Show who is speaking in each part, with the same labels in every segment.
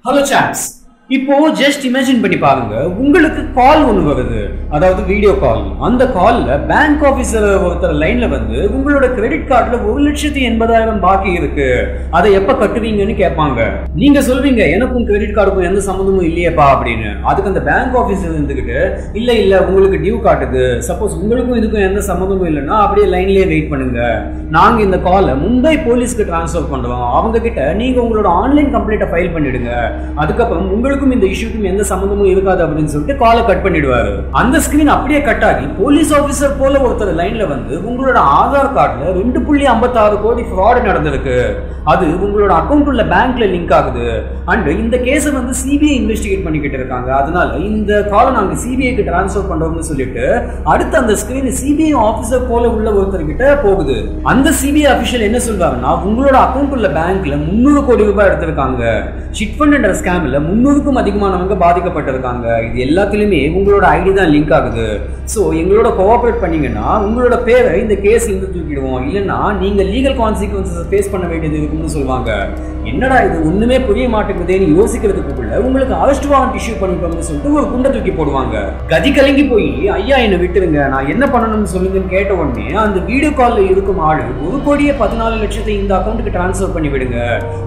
Speaker 1: Hello chaps. இப்போ just imagine பண்ணி பாருங்க, உங்களுக்கு கால் ஒன்று வருது, அதாவது வீடியோ கால். அந்த கால்ல பேங்க் ஆபீசர் ஒருத்தர் லைன்ல வந்து உங்களோட கிரெடிட் கார்டுல 1,80,000 பாக்கி இருக்கு, அதை எப்ப கட்டுவீங்கன்னு கேட்பாங்க. நீங்க சொல்வீங்க எனக்கும் கிரெடிட் கார்டுக்கும் எந்த சம்மந்தமும் இல்லையப்பா அப்படின்னு. அதுக்கு அந்த பேங்க் ஆபீசர் இருந்துகிட்டு இல்ல உங்களுக்கு டியூ காட்டுது, சப்போஸ் உங்களுக்கும் இதுக்கும் எந்த சம்மந்தமும் இல்லைன்னா அப்படியே லைன்லயே வெயிட் பண்ணுங்க, நாங்க இந்த காலை மும்பை போலீஸ்க்கு டிரான்ஸ்ஃபர் பண்றோம், அவங்க கிட்ட நீங்க உங்களோட ஆன்லைன் கம்ப்ளைண்ட்டை ஃபைல் பண்ணிடுங்க, அதுக்கப்புறம் உங்களுக்கு இந்த இஷ்யூக்கும் எந்த சம்பந்தமும் இருக்காது அப்படின்னு சொல்லிட்டு காலை கட் பண்ணிடுவாரு. அந்த ஸ்கிரீன் அப்படியே கட் ஆகி போலீஸ் ஆபீசர் போல ஒருத்தர் லைன்ல வந்து உங்களோட ஆதார் கார்டுல 2.56 கோடி ஃப்ராட் நடந்திருக்கு, அது உங்களோட அக்கௌண்ட் உள்ள பேங்க்ல லிங்க் ஆகுது, அண்ட் இந்த கேஸை வந்து சிபிஐ இன்வெஸ்டிகேட் பண்ணிக்கிட்டு இருக்காங்க, அதனால இந்த காலை நாங்க சிபிஐக்கு டிரான்ஸ்ஃபர் பண்றோம்னு சொல்லிட்டு அடுத்து அந்த ஸ்கிரீன் சிபிஐ ஆபீசர் போல உள்ள ஒருத்தர் கிட்ட போகுது. அந்த சிபிஐ அபிஷியல் என்ன சொல்றாங்கன்னா, உங்களோட அக்கௌண்ட் உள்ள பேங்க்ல 300 கோடி ரூபாய் எடுத்திருக்காங்க, சிட் ஃபண்ட் என்ற ஸ்கேம்ல 300க்கும் அதிகமானவங்க பாதிக்கப்பட்டிருக்காங்க, இது எல்லாத்திலுமே உங்களோட ஐடி தான் லிங்க் ஆகுது, சோ எங்களோட கோஆபரேட் பண்ணீங்கன்னா உங்களோட பேரை இந்த கேஸ்ல இருந்து தூக்கிடுவோம், இல்லைன்னா நீங்க லீகல் கான்சிக்வன்சஸ் ஃபேஸ் பண்ண வேண்டியது இருக்குன்னு சொல்லுவாங்க. என்னடா இது ஒண்ணுமே புரிய மாட்டேங்குதுன்னு யோசிக்கிறதுக்குள்ள உங்களுக்கு அரெஸ்ட் வாரண்ட் இஷ்யூ பண்ணிட்டோம்னு சொல்லிட்டு ஒரு குண்டை தூக்கி போடுவாங்க. கதி கலங்கி போய் ஐயா என்ன விட்டுருங்க, நான் என்ன பண்ணணும்னு சொல்லுங்கன்னு கேட்ட உடனே அந்த வீடியோ கால்ல இருக்கும் ஆளு 1,14,00,000 இந்த அக்கௌண்ட்டுக்கு டிரான்ஸ்ஃபர் பண்ணி விடுங்க,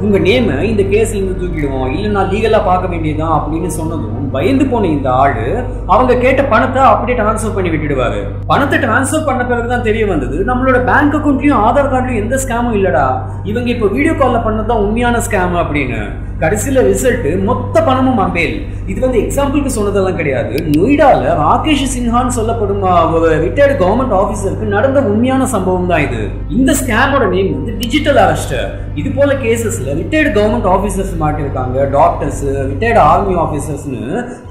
Speaker 1: உங்க நேம் இந்த கேஸ்ல இருந்து தூக்கிடுவோம், இல்லைன்னா லீகலா பார்க்க வேண்டியதான் அப்படின்னு சொன்னதும் பயந்து போன இந்த ஆளு அவங்க கேட்ட பணத்தை அப்படியே டிரான்ஸ்ஃபர் பண்ணி விட்டுடுவாரு. பணத்தை டிரான்ஸ்ஃபர் பண்ண பிறகுதான் தெரிய வந்தது நம்மளோட பேங்க் அக்கௌண்ட்லயும் ஆதார் கார்டுலயும் எந்த ஸ்கேமும் இல்லடா, இவங்க இப்ப வீடியோ கால்ல பண்ணதான் உண்மையான ஸ்கேம் அப்படின்னு. கடைசியில ரிசல்ட் மொத்த பணமும் மம்பேல். இது வந்து எக்ஸாம்பிளுக்கு சொன்னதெல்லாம் கிடையாது, நொய்டால ராகேஷ் சின்ஹான்னு சொல்லப்படும் ஒரு ரிட்டையர்டு கவர்மெண்ட் ஆபீசருக்கு நடந்த உண்மையான சம்பவம் தான் இது. இந்த ஸ்கேமோட நேம் வந்து டிஜிட்டல் அரெஸ்ட். இது போல கேசஸ்ல ரிட்டையர்டு கவர்மெண்ட் ஆபீசர்ஸ் மாட்டிருக்காங்க, டாக்டர்ஸ், ரிட்டையர்டு ஆர்மி ஆபீசர்ஸ்னு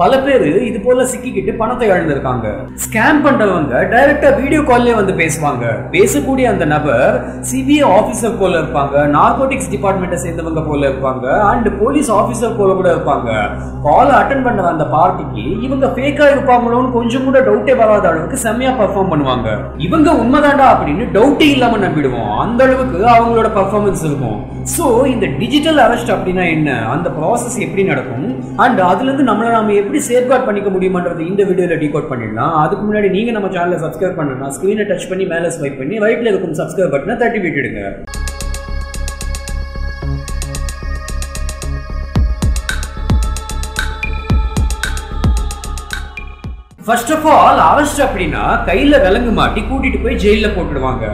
Speaker 1: பல பேர் இது போல சிக்கிக்கிட்டு பணத்தை இழந்திருக்காங்க. ஸ்கேம் பண்றவங்க டைரக்டா வீடியோ கால்லே வந்து பேசுவாங்க, பேசக்கூடிய அந்த நபர் சிபிஐ ஆபீசர் போல இருப்பாங்க, நார்கோட்டிக்ஸ் டிபார்ட்மெண்ட்டை சேர்ந்தவங்க போல இருப்பாங்க, அண்ட் போலீஸ் ஆபீசர் போல கூட இருப்பாங்க. கால் அட்டெண்ட் பண்ண அந்த பார்ட்டிக்கு இவங்க ஃபேக்கா இருப்பாங்களோன்னு கொஞ்சம் கூட டவுட்டே வராத அளவுக்கு செம்மையா பெர்ஃபார்ம் பண்ணுவாங்க. இவங்க உண்மைதாண்டா அப்படின்னு டவுட்டே இல்லாம நம்பிடுவோம், அந்த அளவுக்கு அவங்களோட பெர்ஃபார்மன்ஸ் இருக்கும். சோ இந்த டிஜிட்டல் அரெஸ்ட் அப்படின்னா என்ன, அந்த ப்ராசஸ் எப்படி நடக்கும், அண்ட் அதுல இருந்து நம்மள நாம எப்படி சேஃப்கார்ட் பண்ணிக்க முடியுமான்றது இந்த வீடியோல டீகோட் பண்ணிடலாம். அதுக்கு முன்னாடி நீங்க நம்ம சேனலை சப்ஸ்கிரைப் பண்ணணும்னா ஸ்கிரீனை டச் பண்ணி மேல ஸ்வைப் பண்ணி ரைட்ல இருக்கும் சப்ஸ்கிரைப் பட்டனை தட்டி விட்டுடுங்க. ஃபர்ஸ்ட் ஆஃப் ஆல் அரெஸ்ட் அப்படின்னா கையில விலங்கு மாட்டி கூட்டிட்டு போய் ஜெயில போட்டுடுவாங்க.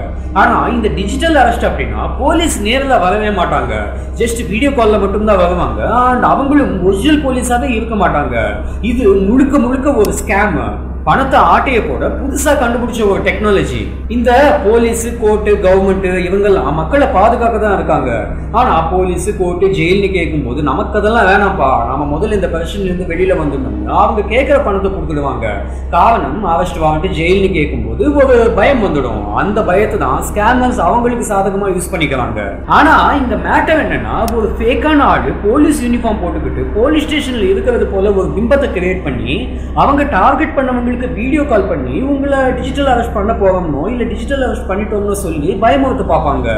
Speaker 1: ஆனா இந்த டிஜிட்டல் அரெஸ்ட் அப்படின்னா போலீஸ் நேரில் வரவே மாட்டாங்க, ஜஸ்ட் வீடியோ கால்ல மட்டும்தான் வருவாங்க, அண்ட் அவங்களும் ஒரிஜினல் போலீஸாவே இருக்க மாட்டாங்க. இது முழுக்க முழுக்க ஒரு ஸ்கேம், பணத்தை ஆட்டைய போட புதுசா கண்டுபிடிச்ச ஒரு டெக்னாலஜி. இந்த போலீஸ், கோர்ட்டு, கவர்மெண்ட் இவங்கெல்லாம் மக்களை பாதுகாக்க தான் இருக்காங்க. ஆனா போலீஸ், கோர்ட்டு, ஜெயில்னு கேட்கும் போது நமக்கு அதெல்லாம் வேணாம்ப்பா, நம்ம முதல்ல இந்த பிரச்சனைல இருந்து வெளியில வந்துடணும், அவங்க கேட்கிற பணத்தை கொடுத்துடுவாங்க. காரணம் அரெஸ்ட் வாரண்ட், ஜெயில்னு கேட்கும் போது ஒரு பயம் வந்துடும், அந்த பயத்தை தான் ஸ்கேமர்ஸ் அவங்களுக்கு சாதகமா யூஸ் பண்ணிக்கிறாங்க. ஆனா இந்த மேட்டர் என்னன்னா, ஒரு ஃபேக்கான ஆளு போலீஸ் யூனிஃபார்ம் போட்டுக்கிட்டு போலீஸ் ஸ்டேஷன்ல இருக்கிறது போல ஒரு பிம்பத்தை கிரியேட் பண்ணி அவங்க டார்கெட் பண்ணவங்க வீடியோ கால் பண்ணி உங்களை டிஜிட்டல் அரெஸ்ட் பண்ண போறோம்னோ இல்ல டிஜிட்டல் அரெஸ்ட் பண்ணிட்டோம்னு சொல்லி பயமுறுத்த பார்ப்பாங்க.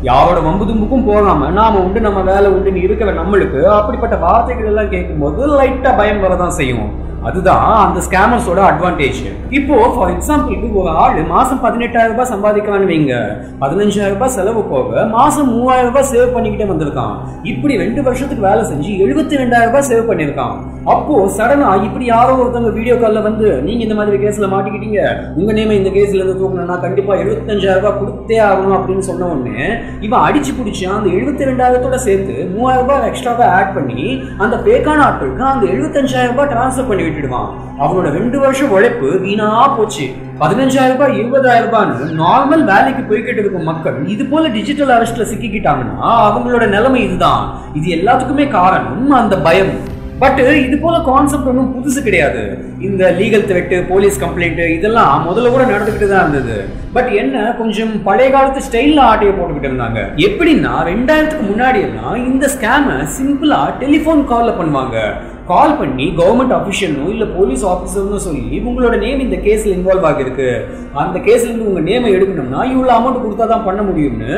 Speaker 1: யாரோட வம்பு தும்புக்கும் போகாம நாம உண்டு நம்ம வேலை உண்டுன்னு இருக்கிற நம்மளுக்கு அப்படிப்பட்ட வார்த்தைகள் எல்லாம் கேட்கும் போது லைட்டா பயம் வரதான் செய்யும். அதுதான் அந்த ஸ்கேமர்ஸோட அட்வான்டேஜ். இப்போ ஃபார் எக்ஸாம்பிளுக்கு ஒரு ஆளு மாசம் 18,000 ரூபாய் சம்பாதிக்கலான்னு வைங்க, 15,000 ரூபாய் செலவு போக மாசம் 3,000 ரூபாய் சேவ் பண்ணிக்கிட்டே வந்திருக்கான். இப்படி 2 வருஷத்துக்கு வேலை செஞ்சு 72,000 ரூபாய் சேவ் பண்ணிருக்கான். அப்போ சடனா இப்படி யாரோ ஒருத்தவங்க வீடியோ கால்ல வந்து நீங்க இந்த மாதிரி கேஸ்ல மாட்டிக்கிட்டீங்க, உங்க நேம இந்த கேஸ்ல இருந்து தூக்கணும்னா கண்டிப்பா 75,000 ரூபாய் கொடுத்தே ஆகணும் அப்படின்னு சொன்ன உடனே இவன் அடிச்சு பிடிச்சி அந்த 72,000 சேர்த்து 3,000 ரூபாய் எக்ஸ்ட்ராவா ஆட் பண்ணி அந்த பேக்கான ஆட்களுக்கு அந்த 75,000 ரூபாய் டிரான்ஸ்ஃபர் பண்ணி விட்டுடுவான். அவனோட 2 வருஷம் உழைப்பு வீணா போச்சு. 15,000 ரூபாய் 20,000 ரூபான்னு நார்மல் வேலைக்கு போய்கிட்டு இருக்கும் மக்கள் இது போல டிஜிட்டல் அரெஸ்ட்ல சிக்கிக்கிட்டாங்கன்னா அவங்களோட நிலைமை இதுதான். இது எல்லாத்துக்குமே காரணம் அந்த பயம். பட் இது போல கான்செப்ட் ஒன்றும் புதுசு கிடையாது. இந்த லீகல் த்ரெட், போலீஸ் கம்ப்ளைண்ட் இதெல்லாம் முதல்ல கூட நடந்துகிட்டு தான் இருந்தது. பட் என்ன கொஞ்சம் பழைய காலத்து ஸ்டைல்ல ஆட்டையை போட்டுக்கிட்டு இருந்தாங்க. எப்படின்னா 2000க்கு முன்னாடி எல்லாம் இந்த ஸ்கேம சிம்பிளா டெலிபோன் கால்ல பண்ணுவாங்க. கால் பண்ணி கவர்மெண்ட் அபிஷியல்னோ இல்ல போலீஸ் ஆபீசர்னோ சொல்லி உங்களோட நேம் இந்த கேஸ்ல இன்வால்வ் ஆகிருக்கு, அந்த கேஸ்ல இருந்து உங்க நேமை எடுக்கணும்னா இவ்வளவு அமௌண்ட் கொடுத்தா தான் பண்ண முடியும்னு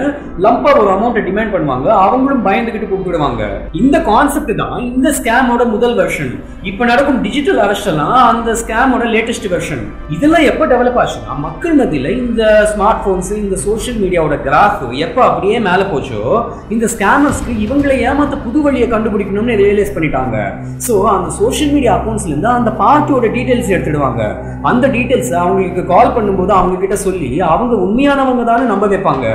Speaker 1: லம்பா ஒரு அமௌண்ட் டிமாண்ட் பண்ணுவாங்க. அவங்களும் பயந்துகிட்டு கூப்பிடுவாங்க. இந்த கான்செப்ட் தான் இந்த ஸ்கேமோட முதல் வெர்ஷன். இப்ப நடக்கும் டிஜிட்டல் அரெஸ்ட் எல்லாம் அந்த ஸ்கேமோட லேட்டஸ்ட் வெர்ஷன். இதெல்லாம் எப்ப டெவலப் ஆச்சுன்னா மக்கள் மத்தியில இந்த ஸ்மார்ட் போன்ஸ் இந்த சோஷியல் மீடியாவோட கிராஃப் எப்ப அப்படியே மேல போச்சோ இந்த ஸ்கேமர்ஸ்க்கு இவங்களை ஏமாத்த புது வழியை கண்டுபிடிக்கணும்னு ரியலைஸ் பண்ணிட்டாங்க. சோ அந்த சோஷியல் மீடியா அக்கௌண்ட்ஸ்ல இருந்து அந்த பார்ட்டியோட டீடைல்ஸ் எடுத்துடுவாங்க. அந்த டீடைல்ஸ் அவங்களுக்கு கால் பண்ணும்போது அவங்க கிட்ட சொல்லி அவங்க உண்மையானவங்க தானே நம்ப வைப்பாங்க.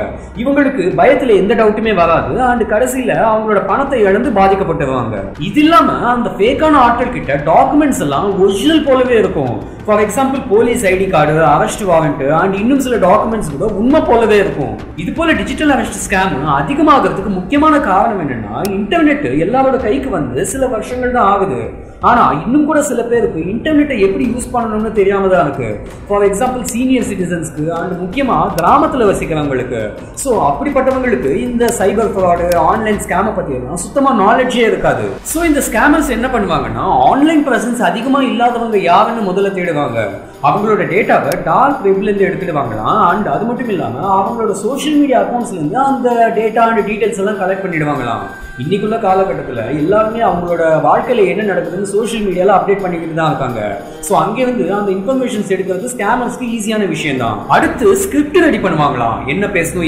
Speaker 1: இவங்களுக்கு பயத்துல எந்த டவுட்டுமே வராது. அண்ட் கடைசியில அவங்களோட பணத்தை இழந்து பாதிக்கப்பட்டுருவாங்க. இது இல்லாம அந்த ஃபேக்கான ஆட்கள் கிட்ட டாக்குமெண்ட்ஸ் எல்லாம் ஒரிஜினல் போலவே இருக்கும். For example police ID card, arrest warrant and இன்னும் சில டாக்குமெண்ட்ஸ் கூட உண்மை போலவே இருக்கும். இது போல டிஜிட்டல் அரெஸ்ட் ஸ்கேம் அதிகமாகிறதுக்கு முக்கியமான காரணம் என்னன்னா இன்டர்நெட் எல்லாரோட கைக்கு வந்து சில வருஷங்கள் தான் ஆகுது. ஆனா இன்னும் கூட சில பேருக்கு இன்டர்நெட்டை எப்படி யூஸ் பண்ணணும்னு தெரியாம தான் இருக்கு. ஃபார் எக்ஸாம்பிள் சீனியர் சிட்டிசன்ஸ்க்கு அண்ட் முக்கியமா கிராமத்துல வசிக்கிறவங்களுக்கு. ஸோ அப்படிப்பட்டவங்களுக்கு இந்த சைபர் ஃப்ராடு ஆன்லைன் ஸ்கேமை பத்தி எல்லாம் சுத்தமா நாலேஜே இருக்காது. ஸோ இந்த ஸ்கேமர்ஸ் என்ன பண்ணுவாங்கன்னா ஆன்லைன் பிரசன்ஸ் அதிகமா இல்லாதவங்க யாருன்னு முதல்ல தேடுவாங்க. அவங்களோட டேட்டாவை டார்க் வெப்ல இருந்து எடுத்துடுவாங்களாம். அண்ட் அது மட்டும் இல்லாம அவங்களோட சோஷியல் மீடியா அக்கௌண்ட்ஸ்ல இருந்து அந்த டேட்டா அண்ட் டீடைல்ஸ் எல்லாம் கலெக்ட் பண்ணிடுவாங்களாம். இன்னைக்குள்ள காலகட்டத்தில் எல்லாருமே அவங்களோட வாழ்க்கையில என்ன நடக்குதுன்னு சோஷியல் மீடியால அப்டேட் பண்ணிக்கிட்டு தான் இருக்காங்க. ஸோ அங்கிருந்து அந்த இன்ஃபர்மேஷன்ஸ் எடுக்கிறது ஸ்கேமர்ஸ்க்கு ஈஸியான விஷயம் தான். அடுத்து ஸ்கிரிப்ட் ரெடி பண்ணுவாங்களாம். என்ன பேசணும்,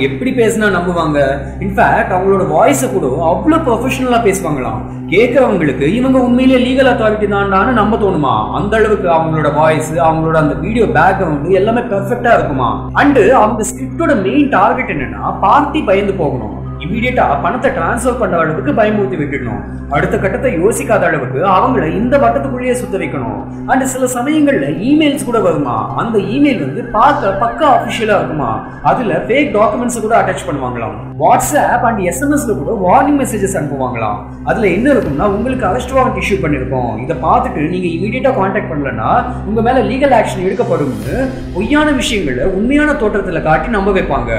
Speaker 1: எப்படி பேசினா நம்புவாங்க. இன்ஃபேக்ட் அவங்களோட வாய்ஸை கூட அவ்வளோ ப்ரொஃபஷனலா பேசுவாங்களாம். கேட்கறவங்களுக்கு இவங்க உண்மையிலேயே லீகல் அத்தாரிட்டி தான்டான்னு நம்ப தோணுமா. அந்த அளவுக்கு அவங்களோட வாய்ஸ், அவங்களோட அந்த வீடியோ பேக்ரவுண்ட் எல்லாமே பெர்ஃபெக்டா இருக்குமா. அண்ட் அவங்க ஸ்கிரிப்டோட மெயின் டார்கெட் என்னன்னா பார்ட்டி பயந்து போகணும். இமீடியட்டா பணத்தை டிரான்ஸ்ஃபர் பண்ற அளவுக்கு பயமுறுத்தி விட்டுடணும். அடுத்த கட்டத்தை யோசிக்காத அளவுக்கு அவங்கள இந்த வட்டத்துக்குள்ளேயே சுத்த வைக்கணும். அண்ட் சில சமயங்கள்ல இமெயில்ஸ் கூட வருமா. அந்த இமெயில் வந்து பார்க்க பக்கா அபிஷியலா இருக்குமா. அதுல ஃபேக் டாக்குமெண்ட்ஸ் கூட அட்டாச் பண்ணுவாங்களாம். வாட்ஸ்அப் அண்ட் எஸ்எம்எஸ்ல கூட வார்னிங் மெசேஜஸ் அனுப்புவாங்களாம். அதுல என்ன இருக்கும்னா உங்களுக்கு அரெஸ்ட் வாரண்ட் இஷ்யூ பண்ணிருக்கோம், இதை பார்த்துட்டு நீங்க இமீடியட்டா கான்டாக்ட் பண்ணலன்னா உங்க மேல லீகல் ஆக்ஷன் எடுக்கப்படும்னு பொய்யான விஷயங்களை உண்மையான தோற்றத்துல காட்டி நம்ப வைப்பாங்க.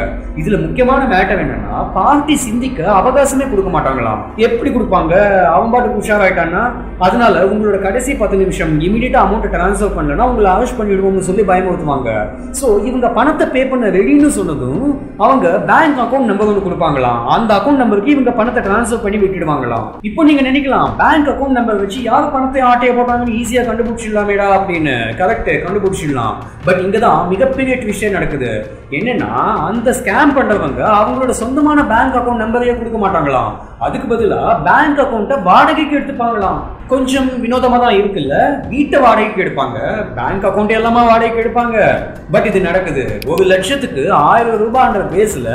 Speaker 1: இதுல முக்கியமான மேட்டர் என்னன்னா பார்ட்டி சிந்திக்க அவகாசமே கொடுக்க மாட்டாங்களாம். எப்படி கொடுப்பாங்க, அவன் பாட்டுக்கு உஷாராயிட்டான்னா அதனால உங்களோட கடைசி 10 நிமிஷம் இமீடியட்டா அமௌண்ட் டிரான்ஸ்ஃபர் பண்ணலன்னா உங்களை அரெஸ்ட் பண்ணிடுவோம்னு சொல்லி பயமுறுத்துவாங்க. ஸோ இவங்க பணத்தை பே பண்ண ரெடின்னு சொன்னதும் அவங்க பேங்க் அக்கௌண்ட் நம்பர் ஒன்று கொடுப்பாங்களாம். அந்த அக்கௌண்ட் நம்பருக்கு இவங்க பணத்தை டிரான்ஸ்ஃபர் பண்ணி விட்டுடுவாங்களாம். இப்போ நீங்க நினைக்கலாம் பேங்க் அக்கௌண்ட் நம்பர் வச்சு யார் பணத்தை ஆட்டைய போட்டாங்கன்னு ஈஸியா கண்டுபிடிச்சிடலாமேடா அப்படின்னு. கரெக்ட், கண்டுபிடிச்சிடலாம். பட் இங்கதான் மிகப்பெரிய ட்விஸ்டே நடக்குது. என்னன்னா அந்த ஸ்கேம் பண்றவங்க அவங்களோட சொந்தமான பேங்க் அக்கௌண்ட் நம்பரையே கொடுக்க மாட்டாங்களாம். அதுக்கு பதிலா பேங்க் அக்கௌண்ட்டை வாடகைக்கு எடுத்துப்பாங்களாம். கொஞ்சம் வினோதமா தான் இருக்குல்ல. வீட்டை வாடகைக்கு எடுப்பாங்க, பேங்க் அக்கௌண்ட் எல்லாமே வாடகைக்கு எடுப்பாங்க. பட் இது நடக்குது. 1 லட்சத்துக்கு 1000 ரூபாய்ன்ற பேஸ்ல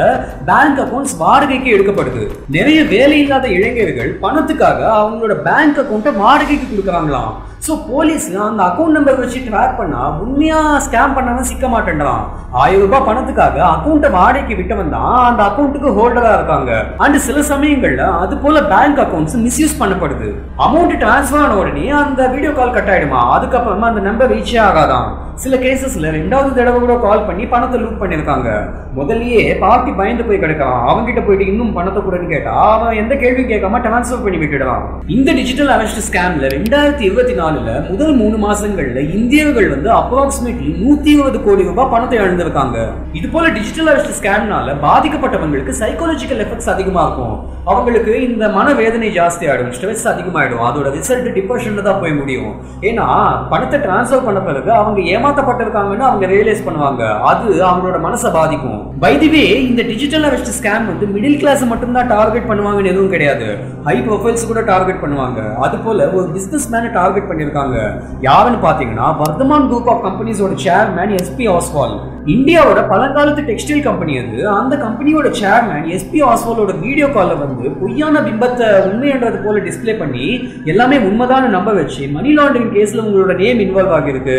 Speaker 1: பேங்க் அக்கௌண்ட்ஸ் வாடகைக்கு எடுக்கப்படுது. நிறைய வேலை இல்லாத இளைஞர்கள் பணத்துக்காக அவங்களோட பேங்க் அக்கௌண்ட்டை வாடகைக்கு கொடுக்குறாங்களாம். ஸோ போலீஸ் அந்த அக்கௌண்ட் நம்பர் வச்சு ட்ராக் பண்ணா உண்மையா ஸ்கேம் பண்ணவன் சிக்க மாட்டேன்றான். 1000 ரூபாய் பணத்துக்காக அக்கௌண்ட்டை வாடகைக்கு விட்டவன் தான் அந்த அக்கௌண்ட்டுக்கு ஹோல்டரா இருக்காங்க. அண்ட் சில சமயங்கள்ல அது போல பேங்க் அக்கௌண்ட்ஸ் மிஸ்யூஸ் பண்ணப்படுது. அமௌண்ட் டிரான்ஸ்ஃபர் ஆன உடனே அந்த வீடியோ கால் கட் ஆயிடுமா. அதுக்கப்புறமா அந்த நம்பர் ரீச்சே ஆகாதான். சில கேசஸ்ல 2வது தடவை கூட கால் பண்ணி பணத்தை லூட் பண்ணிருக்காங்க. முதல்லயே பார்ட்டி பயந்து போய் கிடக்கான். அவங்க கிட்ட போயிட்டு இன்னும் பணத்தை கூடன்னு கேட்டா அவன் எந்த கேள்வியும் கேட்காம டிரான்ஸ்ஃபர் பண்ணி விட்டுடுவான். இந்த டிஜிட்டல் அரெஸ்ட் ஸ்கேம்ல 2024 முதல் 3 மாசங்கள்ல இந்தியர்கள் வந்து அப்ராக்சிமேட்லி 120 கோடி ரூபாய் பணத்தை இழந்திருக்காங்க. இது போல டிஜிட்டல் அரெஸ்ட் ஸ்கேம்னால பாதிக்கப்பட்டவங்களுக்கு சைக்காலஜிக்கல் எஃபெக்ட்ஸ் அதிகமா இருக்கும். அவங்களுக்கு இந்த மனவேதனை ஜாஸ்தி ஆயிடும், ஸ்ட்ரெஸ் அதிகமாயிடும். அதோட ரிசல்ட் டிப்ரெஷன்ல தான் போய் முடியும். ஏன்னா பணத்தை டிரான்ஸ்ஃபர் பண்ண பிறகு அவங்க ஏமாத்தப்பட்டிருக்காங்கன்னு அவங்க ரியலைஸ் பண்ணுவாங்க. அது அவங்களோட மனசை பாதிக்கும். பை தி வே இந்த டிஜிட்டல் அரெஸ்ட் ஸ்கேம் வந்து மிடில் கிளாஸ் மட்டும் தான் டார்கெட் பண்ணுவாங்கன்னு எதுவும் கிடையாது. ஹை ப்ரொஃபைல்ஸ் கூட டார்கெட் பண்ணுவாங்க. அது போல ஒரு பிசினஸ் மேனை டார்கெட் பண்ணிருக்காங்க. யாருன்னு பாத்தீங்கன்னா வர்தமான் குரூப் ஆஃப் கம்பெனிஸோட சேர்மேன் எஸ்பி ஆஸ்வால். இந்தியாவோட பழங்காலத்து டெக்ஸ்டைல் கம்பெனி அது. அந்த கம்பெனியோட சேர்மேன் எஸ்பி ஆஸ்வாலோட வீடியோ கால்ல வந்து பொய்யான பிம்பத்தை உண்மைன்றது போல டிஸ்பிளே பண்ணி எல்லாமே உண்மைதான் நம்ப வச்சு மணி லாண்டரிங் கேஸ்ல உங்களோட நேம் இன்வால்வ் ஆகிருக்கு,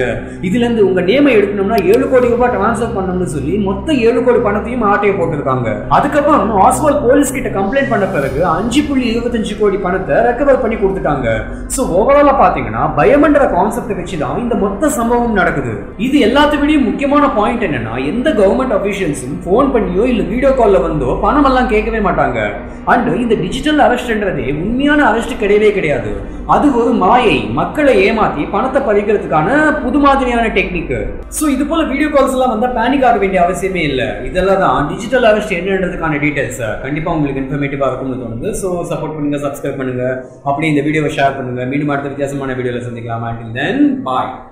Speaker 1: இதுல இருந்து உங்க நேமை எடுக்கணும்னா 7 கோடி ரூபாய் டிரான்ஸ்ஃபர் பண்ணணும்னு சொல்லி மொத்த 7 கோடி பணத்தையும் ஆட்டையை போட்டிருக்காங்க. அதுக்கப்புறம் ஆஸ்வால் போலீஸ் கிட்ட கம்ப்ளைண்ட் பண்ண பிறகு 5.25 கோடி பணத்தை ரெக்கவர் பண்ணி கொடுத்துட்டாங்க. சோ ஓவராலா பாத்தீங்கன்னா பயமன்ற கான்செப்ட் வச்சுதான் இந்த மொத்த சம்பவம் நடக்குது. இது எல்லாத்தையும் முக்கியமான பாயிண்ட் என்னன்னா எந்த கவர்மெண்ட் அபிஷியல்ஸும் ஃபோன் பண்ணியோ இல்ல வீடியோ கால்ல வந்தோ பணம் எல்லாம் கேட்கவே மாட்டாங்க. அண்ட் இந்த டிஜிட்டல் அரெஸ்ட்ன்றதே உண்மையான அரெஸ்ட் கிடையவே கிடையாது. அது ஒரு மாயை, மக்களை ஏமாத்தி பணத்தை பறிக்கிறதுக்கான புது மாதிரியான டெக்னிக். ஸோ இது போல வீடியோ கால்ஸ் எல்லாம் வந்தா பேனிக் ஆக வேண்டிய அவசியமே இல்லை. இதெல்லாம் தான் டிஜிட்டல் அரெஸ்ட் என்னன்றதுக்கான டீடைல்ஸ். கண்டிப்பா உங்களுக்கு இன்ஃபர்மேட்டிவா இருக்கும்னு தோணுது. ஸோ சப்போர்ட் பண்ணுங்க, சப்ஸ்கிரைப் பண்ணுங்க, அப்படி இந்த வீடியோவை ஷேர் பண்ணுங்க. மீண்டும் அடுத்த வித்தியாசமான வீடியோல சந்திக்கலாம். Until then, bye.